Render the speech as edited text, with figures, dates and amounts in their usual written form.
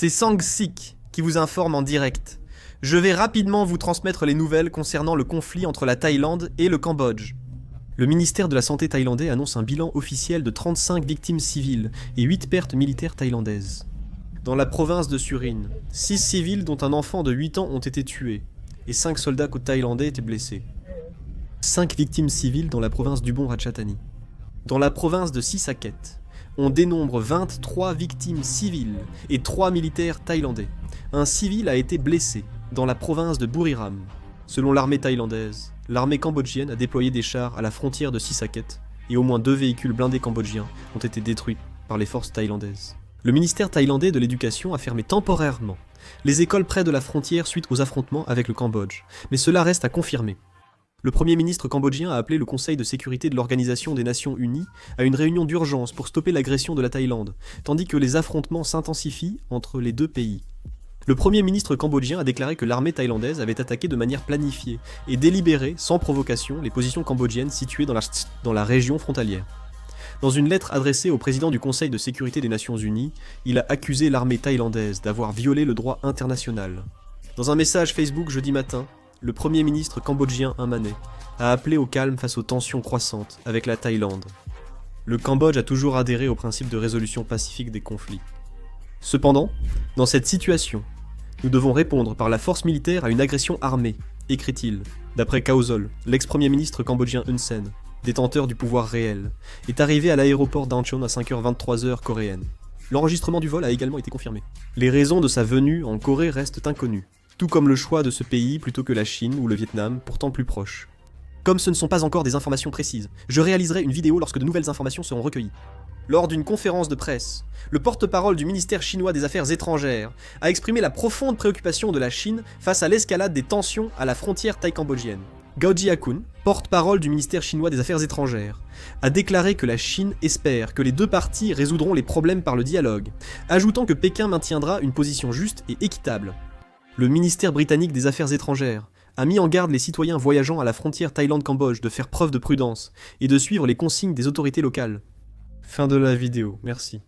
C'est Sang-Sik qui vous informe en direct. Je vais rapidement vous transmettre les nouvelles concernant le conflit entre la Thaïlande et le Cambodge. Le ministère de la Santé thaïlandais annonce un bilan officiel de 35 victimes civiles et 8 pertes militaires thaïlandaises. Dans la province de Surin, 6 civils dont un enfant de 8 ans ont été tués et 5 soldats thaïlandais étaient blessés. 5 victimes civiles dans la province d'Ubon Ratchathani. Dans la province de Sisaket, on dénombre 23 victimes civiles et 3 militaires thaïlandais. Un civil a été blessé dans la province de Buriram. Selon l'armée thaïlandaise, l'armée cambodgienne a déployé des chars à la frontière de Sisaket et au moins 2 véhicules blindés cambodgiens ont été détruits par les forces thaïlandaises. Le ministère thaïlandais de l'éducation a fermé temporairement les écoles près de la frontière suite aux affrontements avec le Cambodge, mais cela reste à confirmer. Le Premier ministre cambodgien a appelé le Conseil de sécurité de l'Organisation des Nations Unies à une réunion d'urgence pour stopper l'agression de la Thaïlande, tandis que les affrontements s'intensifient entre les deux pays. Le Premier ministre cambodgien a déclaré que l'armée thaïlandaise avait attaqué de manière planifiée et délibérée, sans provocation, les positions cambodgiennes situées dans la région frontalière. Dans une lettre adressée au président du Conseil de sécurité des Nations Unies, il a accusé l'armée thaïlandaise d'avoir violé le droit international. Dans un message Facebook jeudi matin, le Premier ministre cambodgien Manet a appelé au calme face aux tensions croissantes avec la Thaïlande. Le Cambodge a toujours adhéré au principe de résolution pacifique des conflits. Cependant, dans cette situation, nous devons répondre par la force militaire à une agression armée, écrit-il, d'après Kaosol, l'ex-premier ministre cambodgien Hun Sen, détenteur du pouvoir réel, est arrivé à l'aéroport d'Incheon à 5h23 coréenne. L'enregistrement du vol a également été confirmé. Les raisons de sa venue en Corée restent inconnues, tout comme le choix de ce pays plutôt que la Chine ou le Vietnam, pourtant plus proches. Comme ce ne sont pas encore des informations précises, je réaliserai une vidéo lorsque de nouvelles informations seront recueillies. Lors d'une conférence de presse, le porte-parole du ministère chinois des Affaires étrangères a exprimé la profonde préoccupation de la Chine face à l'escalade des tensions à la frontière thaï-cambodgienne. Gao Jiakun, porte-parole du ministère chinois des Affaires étrangères, a déclaré que la Chine espère que les deux parties résoudront les problèmes par le dialogue, ajoutant que Pékin maintiendra une position juste et équitable. Le ministère britannique des Affaires étrangères a mis en garde les citoyens voyageant à la frontière Thaïlande-Cambodge de faire preuve de prudence et de suivre les consignes des autorités locales. Fin de la vidéo, merci.